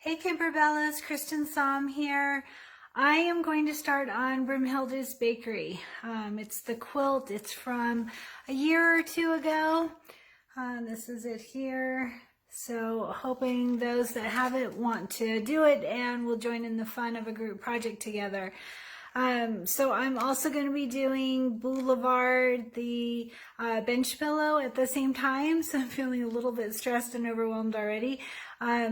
Hey Kimberbellas, Cristin here. I am going to start on Broomhilda's Bakery. It's the quilt. It's from a year or two ago. This is it here. So hoping those that have it want to do it and will join in the fun of a group project together. So I'm also going to be doing Boulevard, the bench pillow at the same time. So I'm feeling a little bit stressed and overwhelmed already.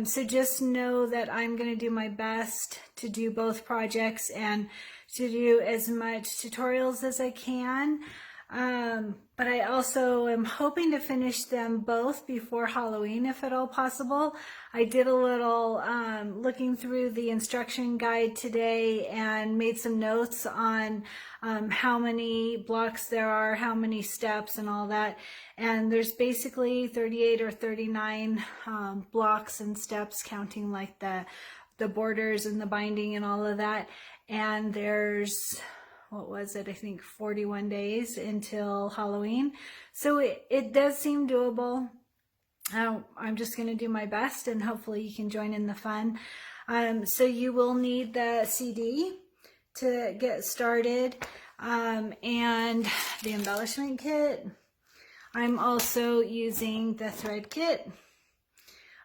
So just know that I'm going to do my best to do both projects and to do as much tutorials as I can. But I also am hoping to finish them both before Halloween, if at all possible. I did a little looking through the instruction guide today and made some notes on how many blocks there are, how many steps and all that. And there's basically 38 or 39 blocks and steps, counting like the borders and the binding and all of that. And there's, what was it? I think 41 days until Halloween. So it does seem doable. I'm just going to do my best and hopefully you can join in the fun. So you will need the CD to get started and the embellishment kit. I'm also using the thread kit.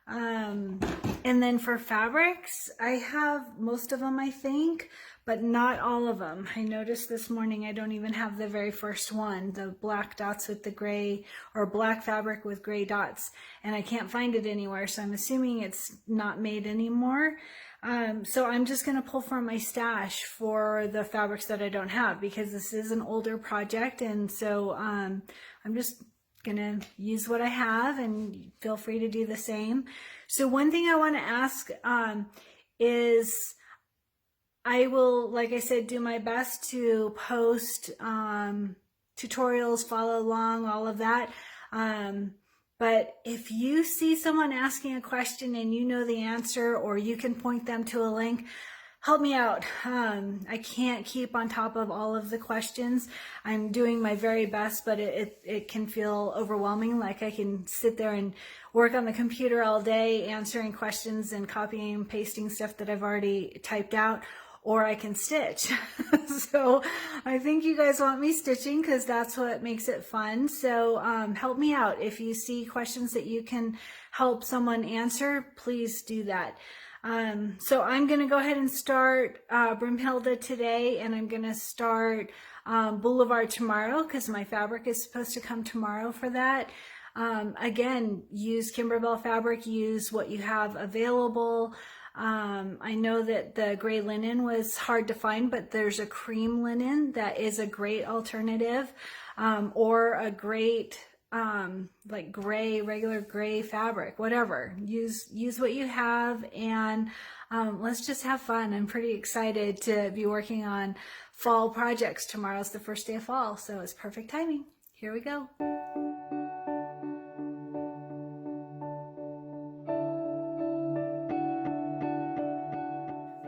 And then for fabrics, I have most of them, I think, but not all of them. I noticed this morning I don't even have the very first one, the black dots with the gray, or black fabric with gray dots, and I can't find it anywhere, so I'm assuming it's not made anymore. So I'm just going to pull from my stash for the fabrics that I don't have, because this is an older project, and so I'm just gonna use what I have, and feel free to do the same. So one thing I want to ask is, I will, like I said, do my best to post tutorials, follow along, all of that. But if you see someone asking a question and you know the answer, or you can point them to a link, help me out. I can't keep on top of all of the questions. I'm doing my very best, but it can feel overwhelming. Like I can sit there and work on the computer all day answering questions and copying and pasting stuff that I've already typed out, or I can stitch. So I think you guys want me stitching because that's what makes it fun. So help me out. If you see questions that you can help someone answer, please do that. So I'm going to go ahead and start Broomhilda today, and I'm going to start Boulevard tomorrow because my fabric is supposed to come tomorrow for that. Again, use Kimberbell fabric, use what you have available. I know that the gray linen was hard to find, but there's a cream linen that is a great alternative, or a great like gray, regular gray fabric, whatever. Use what you have, and let's just have fun. I'm pretty excited to be working on fall projects. Tomorrow's the first day of fall, so it's perfect timing. Here we go.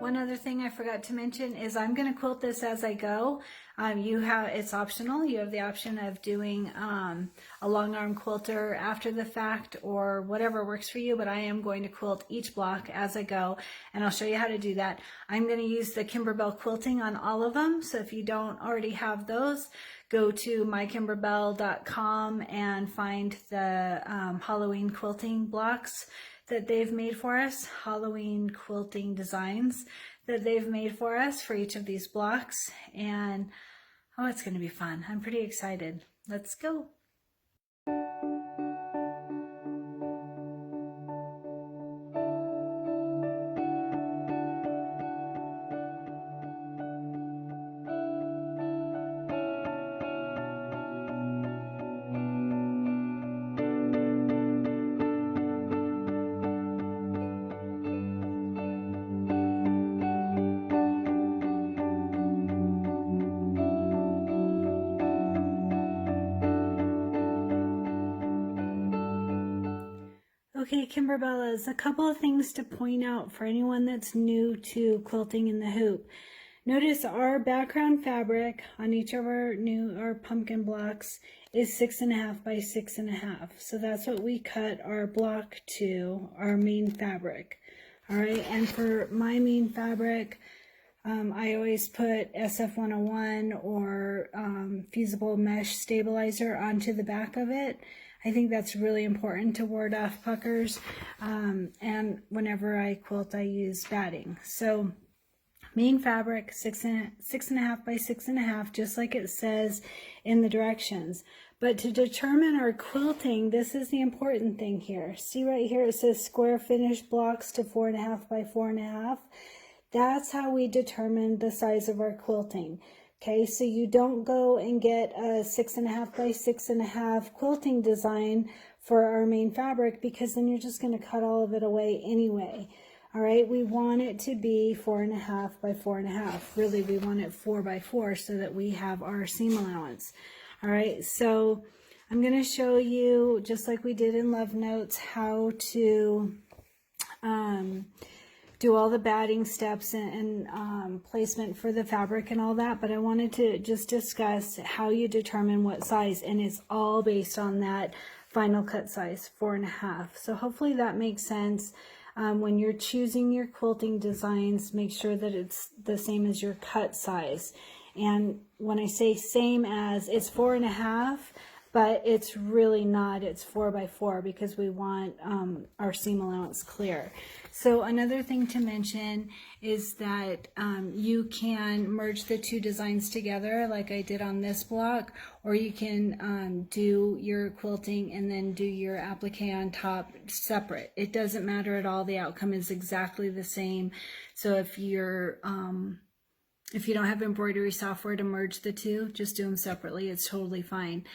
One other thing I forgot to mention is I'm going to quilt this as I go. It's optional. You have the option of doing a long arm quilter after the fact, or whatever works for you, but I am going to quilt each block as I go, and I'll show you how to do that. I'm going to use the Kimberbell quilting on all of them, so if you don't already have those, go to mykimberbell.com and find the Halloween quilting blocks that they've made for us, Halloween quilting designs that they've made for us for each of these blocks. And oh, it's going to be fun. I'm pretty excited. Let's go. Okay, Kimberbellas, a couple of things to point out for anyone that's new to quilting in the hoop. Notice our background fabric on each of our pumpkin blocks is 6.5 by 6.5. So that's what we cut our block to, our main fabric. All right, and for my main fabric, I always put SF101 or fusible mesh stabilizer onto the back of it. I think that's really important to ward off puckers. And whenever I quilt, I use batting. So main fabric, 6.5 by 6.5, just like it says in the directions. But to determine our quilting, this is the important thing here. See right here, it says square finished blocks to 4.5 by 4.5. That's how we determine the size of our quilting. Okay, so you don't go and get a 6.5 by 6.5 quilting design for our main fabric, because then you're just going to cut all of it away anyway. All right, we want it to be 4.5 by 4.5. Really, we want it 4 by 4 so that we have our seam allowance. All right, so I'm going to show you, just like we did in Love Notes, how to do all the batting steps and placement for the fabric and all that, but I wanted to just discuss how you determine what size, and it's all based on that final cut size, 4.5. So hopefully that makes sense. When you're choosing your quilting designs, make sure that it's the same as your cut size. And when I say same as, it's 4.5, but it's really not. It's 4 by 4 because we want our seam allowance clear. So another thing to mention is that you can merge the two designs together like I did on this block, or you can do your quilting and then do your applique on top separate. It doesn't matter at all. The outcome is exactly the same. So if you're if you don't have embroidery software to merge the two, just do them separately. It's totally fine.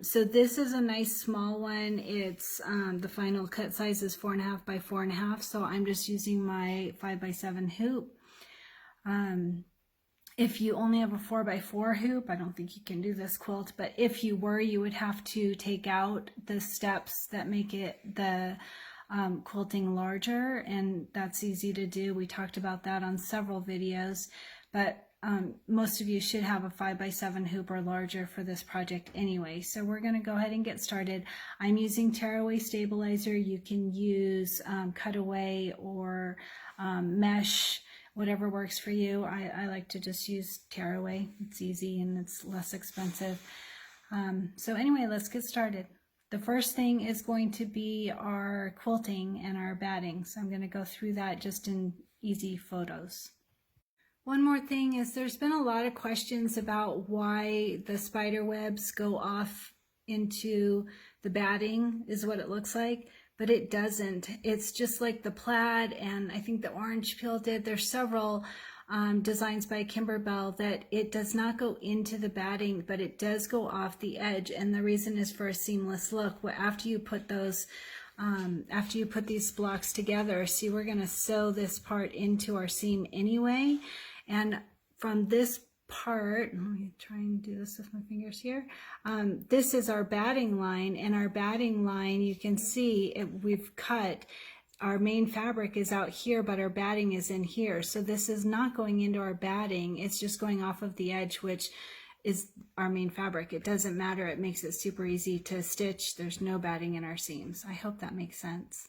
So this is a nice small one. It's the final cut size is 4.5 by 4.5. So I'm just using my 5 by 7 hoop. If you only have a 4 by 4 hoop, I don't think you can do this quilt, but if you were, you would have to take out the steps that make it the quilting larger, and that's easy to do. We talked about that on several videos, but most of you should have a 5 by 7 hoop or larger for this project anyway. So we're going to go ahead and get started. I'm using tearaway stabilizer. You can use cutaway or mesh, whatever works for you. I like to just use tearaway. It's easy and it's less expensive. So anyway, let's get started. The first thing is going to be our quilting and our batting. So I'm going to go through that just in easy photos. One more thing is there's been a lot of questions about why the spider webs go off into the batting is what it looks like, but it doesn't. It's just like the plaid, and I think the orange peel did. There's several designs by Kimberbell that it does not go into the batting, but it does go off the edge, and the reason is for a seamless look. After you put those after you put these blocks together, see, we're going to sew this part into our seam anyway, and from this part, let me try and do this with my fingers here. This is our batting line, and our batting line, you can see we've cut. Our main fabric is out here, but our batting is in here. So this is not going into our batting. It's just going off of the edge, which is our main fabric. It doesn't matter. It makes it super easy to stitch. There's no batting in our seams. I hope that makes sense.